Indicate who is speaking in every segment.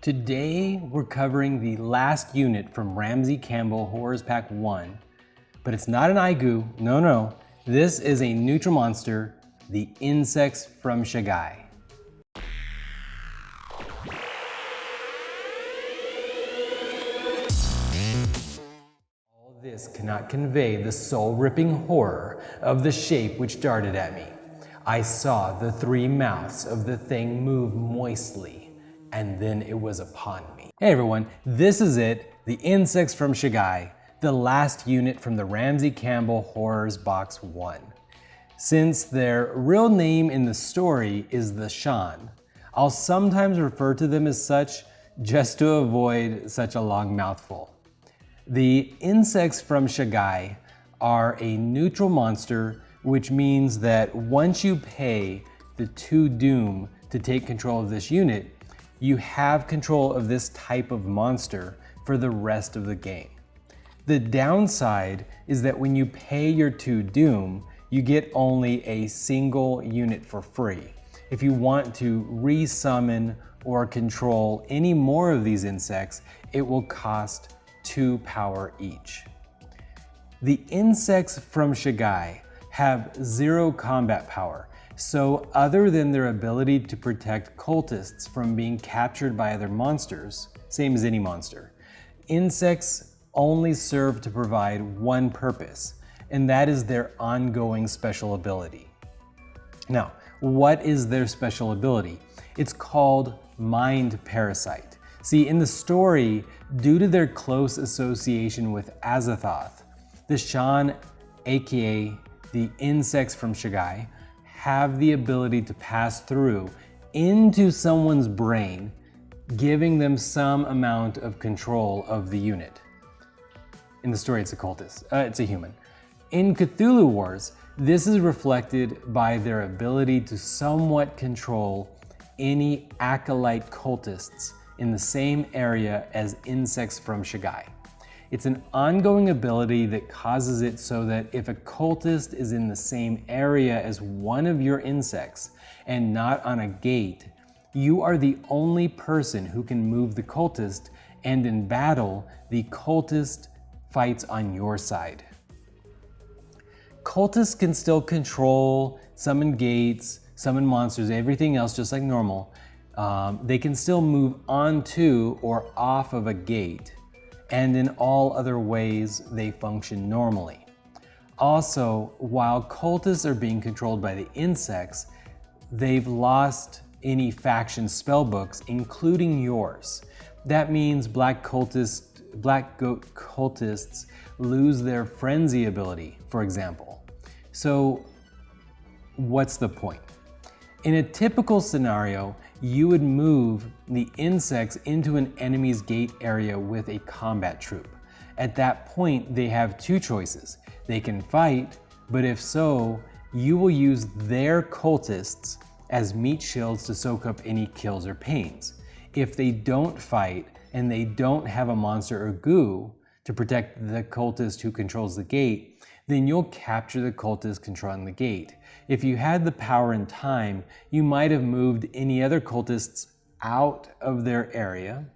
Speaker 1: Today we're covering the last unit from Ramsey Campbell Horrors Pack 1, but it's not an Aigu, no. This is a neutral monster, the insects from Shaggai. All this cannot convey the soul-ripping horror of the shape which darted at me. I saw the three mouths of the thing move moistly, and then it was upon me. Hey everyone, this is it, the insects from Shaggai, the last unit from the Ramsey Campbell Horrors Box 1. Since their real name in the story is the Shan, I'll sometimes refer to them as such just to avoid such a long mouthful. The insects from Shaggai are a neutral monster, which means that once you pay the 2 doom to take control of this unit, you have control of this type of monster for the rest of the game. The downside is that when you pay your 2 doom, you get only a single unit for free. If you want to resummon or control any more of these insects, it will cost 2 power each. The insects from Shaggai have 0 combat power, so other than their ability to protect cultists from being captured by other monsters, same as any monster, insects only serve to provide one purpose, and that is their ongoing special ability. Now, what is their special ability? It's called Mind Parasite. See, in the story, due to their close association with Azathoth, the Shan, aka the insects from Shaggai, have the ability to pass through into someone's brain, giving them some amount of control of the unit. In the story, it's a cultist, it's a human. In Cthulhu Wars, this is reflected by their ability to somewhat control any acolyte cultists in the same area as insects from Shaggai. It's an ongoing ability that causes it so that if a cultist is in the same area as one of your insects and not on a gate, you are the only person who can move the cultist, and in battle, the cultist fights on your side. Cultists can still control, summon gates, summon monsters, everything else just like normal. They can still move onto or off of a gate, and in all other ways they function normally. Also, while cultists are being controlled by the insects, they've lost any faction spellbooks, including yours. That means black goat cultists lose their frenzy ability, for example. So what's the point? In a typical scenario, you would move the insects into an enemy's gate area with a combat troop. At that point, they have 2 choices. They can fight, but if so, you will use their cultists as meat shields to soak up any kills or pains. If they don't fight and they don't have a monster or goo to protect the cultist who controls the gate, then you'll capture the cultist controlling the gate. If you had the power and time, you might have moved any other cultists out of their area.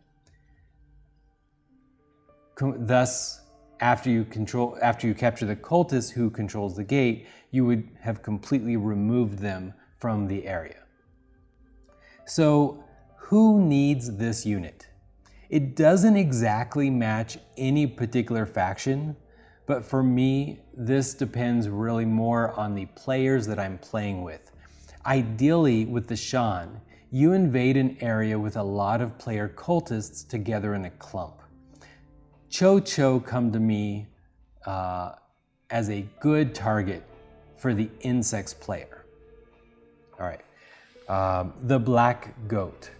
Speaker 1: Thus, after you capture the cultist who controls the gate, you would have completely removed them from the area. So, who needs this unit? It doesn't exactly match any particular faction, but for me, this depends really more on the players that I'm playing with. Ideally, with the Shan, you invade an area with a lot of player cultists together in a clump. ChoCho come to me as a good target for the insects player. All right, the black goat.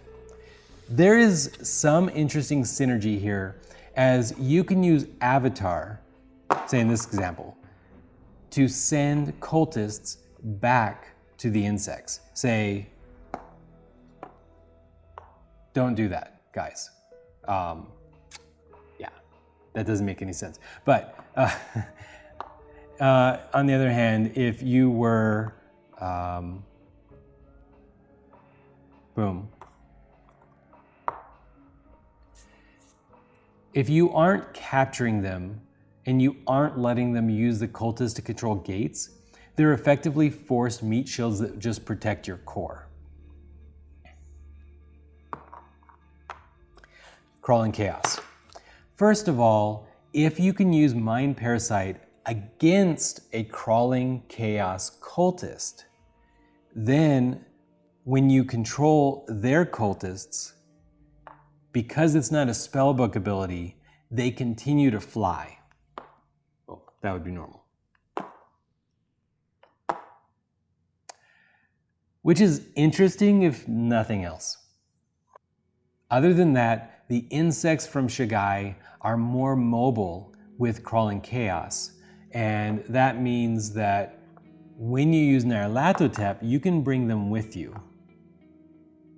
Speaker 1: There is some interesting synergy here, as you can use Avatar, say in this example, to send cultists back to the insects. Say, don't do that, guys. Yeah, that doesn't make any sense. But on the other hand, if you were, boom, if you aren't capturing them and you aren't letting them use the cultists to control gates, they're effectively forced meat shields that just protect your core. Crawling chaos. First of all, if you can use mind parasite against a crawling chaos cultist, then when you control their cultists, because it's not a spellbook ability, they continue to fly. Well, that would be normal. Which is interesting if nothing else. Other than that, the insects from Shaggai are more mobile with crawling chaos. And that means that when you use Nyarlathotep, you can bring them with you.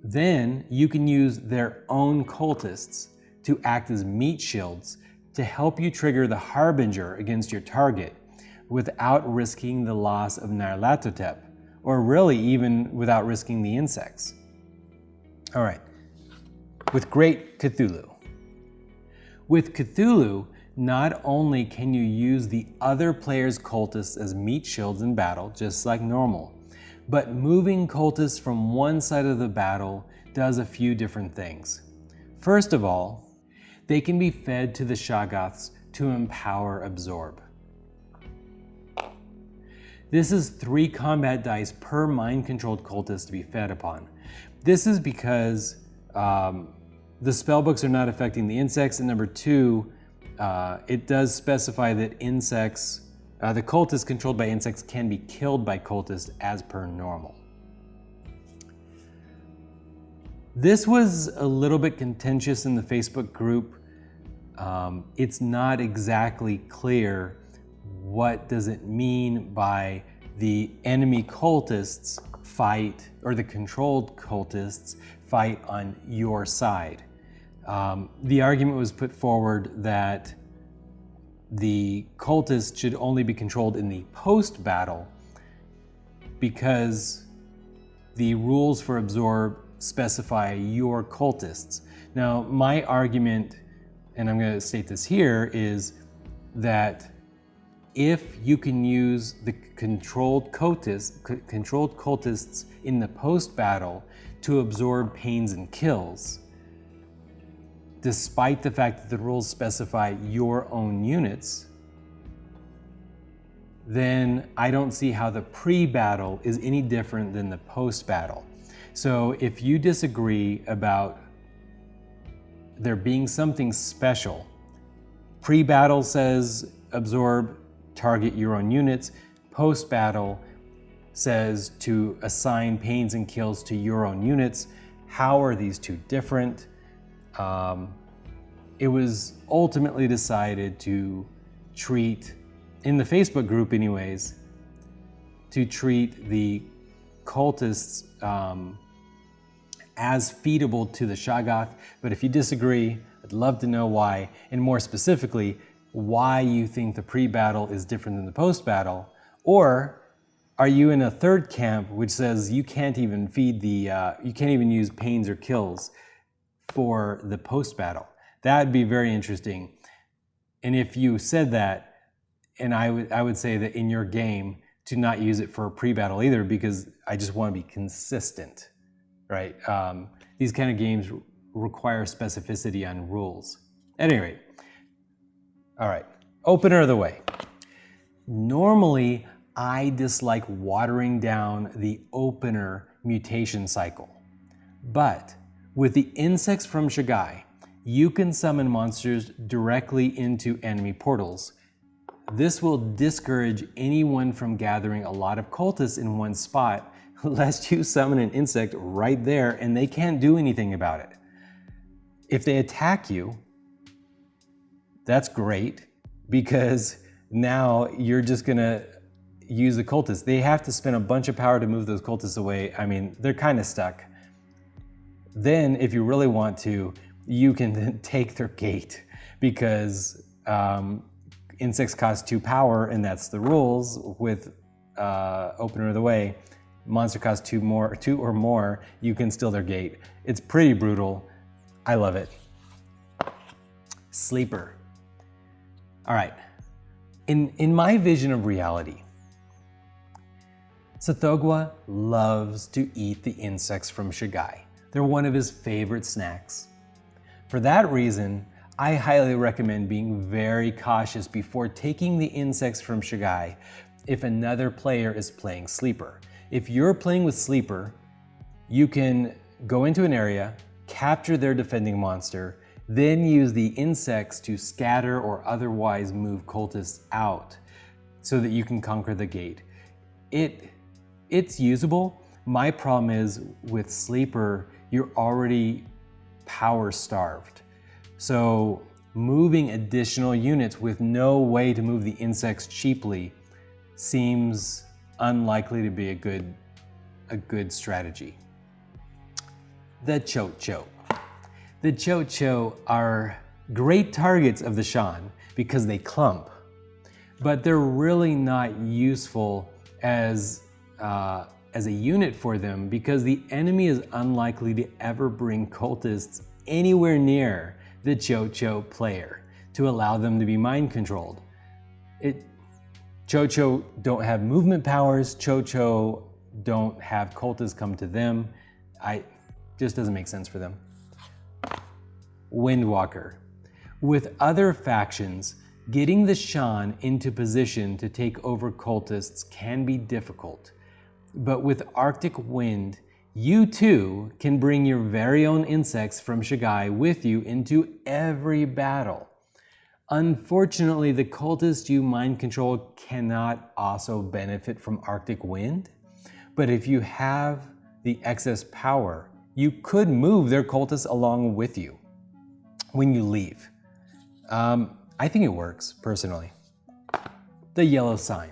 Speaker 1: Then you can use their own cultists to act as meat shields to help you trigger the Harbinger against your target without risking the loss of Nyarlathotep, or really even without risking the insects. All right, with Great Cthulhu. With Cthulhu, not only can you use the other player's cultists as meat shields in battle, just like normal, but moving cultists from one side of the battle does a few different things. First of all, they can be fed to the Shoggoths to empower Absorb. This is 3 combat dice per mind-controlled cultist to be fed upon. This is because the spellbooks are not affecting the insects, and number 2, it does specify that insects, the cultists controlled by insects can be killed by cultists as per normal. This was a little bit contentious in the Facebook group. It's not exactly clear what does it mean by the enemy cultists fight, or the controlled cultists fight on your side. The argument was put forward that the cultists should only be controlled in the post-battle because the rules for Absorb specify your cultists. Now, my argument, and I'm going to state this here, is that if you can use the controlled cultists in the post-battle to absorb pains and kills, despite the fact that the rules specify your own units, then I don't see how the pre-battle is any different than the post-battle. So if you disagree about there being something special, pre-battle says absorb, target your own units, post-battle says to assign pains and kills to your own units. How are these two different? It was ultimately decided to treat, in the Facebook group anyways, to treat the cultists as feedable to the Shoggoth. But if you disagree, I'd love to know why, and more specifically, why you think the pre-battle is different than the post-battle. Or are you in a third camp which says you can't even feed the, you can't even use pains or kills for the post-battle? That would be very interesting. And if you said that, and I would say that in your game to not use it for a pre-battle either, because I just want to be consistent, right? These kind of games require specificity on rules. At any rate, all right, opener of the way. Normally, I dislike watering down the opener mutation cycle, but with the insects from Shaggai, you can summon monsters directly into enemy portals. This will discourage anyone from gathering a lot of cultists in one spot, lest you summon an insect right there and they can't do anything about it. If they attack you, that's great, because now you're just gonna use the cultists. They have to spend a bunch of power to move those cultists away. I mean, they're kind of stuck. Then, if you really want to, you can then take their gate, because insects cost 2 power, and that's the rules with opener of the way. Monster costs 2 or more, you can steal their gate. It's pretty brutal. I love it. sleeper. All right, in my vision of reality, Tsathoggua loves to eat the insects from Shaggai. They're one of his favorite snacks. For that reason, I highly recommend being very cautious before taking the insects from Shaggai if another player is playing Sleeper. If you're playing with Sleeper, you can go into an area, capture their defending monster, then use the insects to scatter or otherwise move cultists out so that you can conquer the gate. It's usable. My problem is with Sleeper, you're already power starved. So moving additional units with no way to move the insects cheaply seems unlikely to be a good strategy. The ChoCho. The ChoCho are great targets of the Shan because they clump, but they're really not useful as a unit for them because the enemy is unlikely to ever bring cultists anywhere near the ChoCho player to allow them to be mind controlled. ChoCho don't have movement powers, ChoCho don't have cultists come to them. Just doesn't make sense for them. Windwalker. With other factions, getting the Shan into position to take over cultists can be difficult. But with Arctic Wind, you too can bring your very own insects from Shaggai with you into every battle. Unfortunately, the cultists you mind control cannot also benefit from Arctic Wind. But if you have the excess power, you could move their cultists along with you when you leave. I think it works, personally. The yellow sign.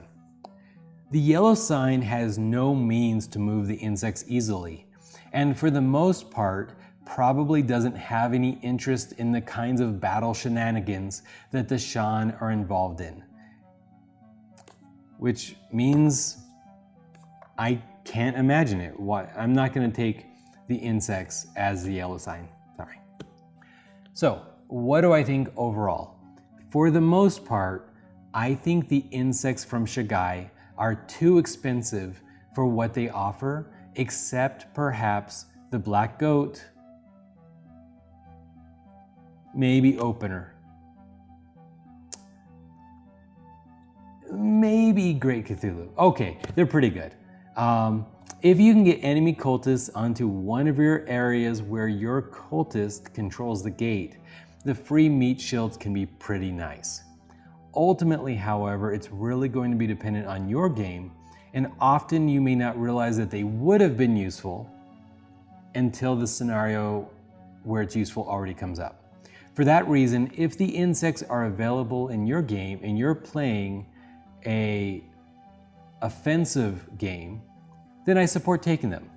Speaker 1: The yellow sign has no means to move the insects easily, and for the most part, probably doesn't have any interest in the kinds of battle shenanigans that the Shan are involved in. Which means I can't imagine it. I'm not gonna take the insects as the yellow sign, sorry. So, what do I think overall? For the most part, I think the insects from Shaggai are too expensive for what they offer, except perhaps the black goat, maybe opener, maybe Great Cthulhu. Okay, they're pretty good. If you can get enemy cultists onto one of your areas where your cultist controls the gate, the free meat shields can be pretty nice. Ultimately, however, it's really going to be dependent on your game, and often you may not realize that they would have been useful until the scenario where it's useful already comes up. For that reason, if the insects are available in your game and you're playing an offensive game, then I support taking them.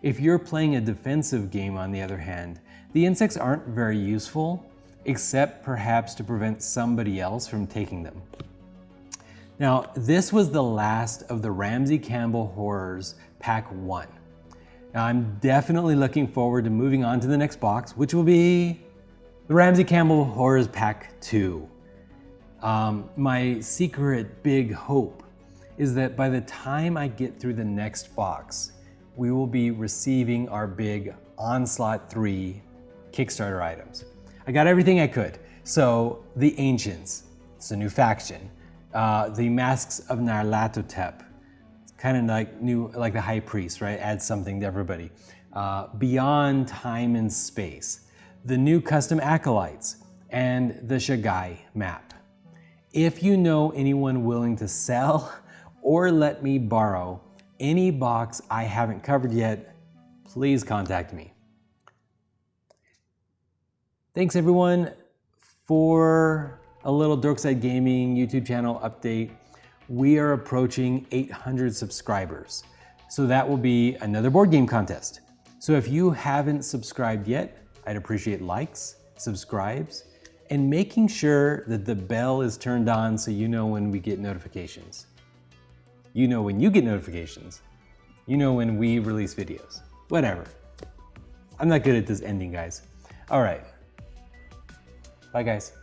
Speaker 1: If you're playing a defensive game, on the other hand, the insects aren't very useful, except perhaps to prevent somebody else from taking them. Now, this was the last of the Ramsey Campbell Horrors Pack 1. Now, I'm definitely looking forward to moving on to the next box, which will be the Ramsey Campbell Horrors Pack 2. My secret big hope is that by the time I get through the next box, we will be receiving our big Onslaught 3 Kickstarter items. I got everything I could. So the Ancients, it's a new faction. The Masks of Nyarlathotep, it's kind of like the High Priest, right? Adds something to everybody. Beyond Time and Space, the new custom Acolytes, and the Shaggai map. If you know anyone willing to sell or let me borrow any box I haven't covered yet, please contact me. Thanks everyone for a little Dorkside Gaming YouTube channel update. We are approaching 800 subscribers. So that will be another board game contest. So if you haven't subscribed yet, I'd appreciate likes, subscribes, and making sure that the bell is turned on so you know when we get notifications. You know when you get notifications. You know when we release videos. Whatever. I'm not good at this ending, guys. All right. Bye, guys.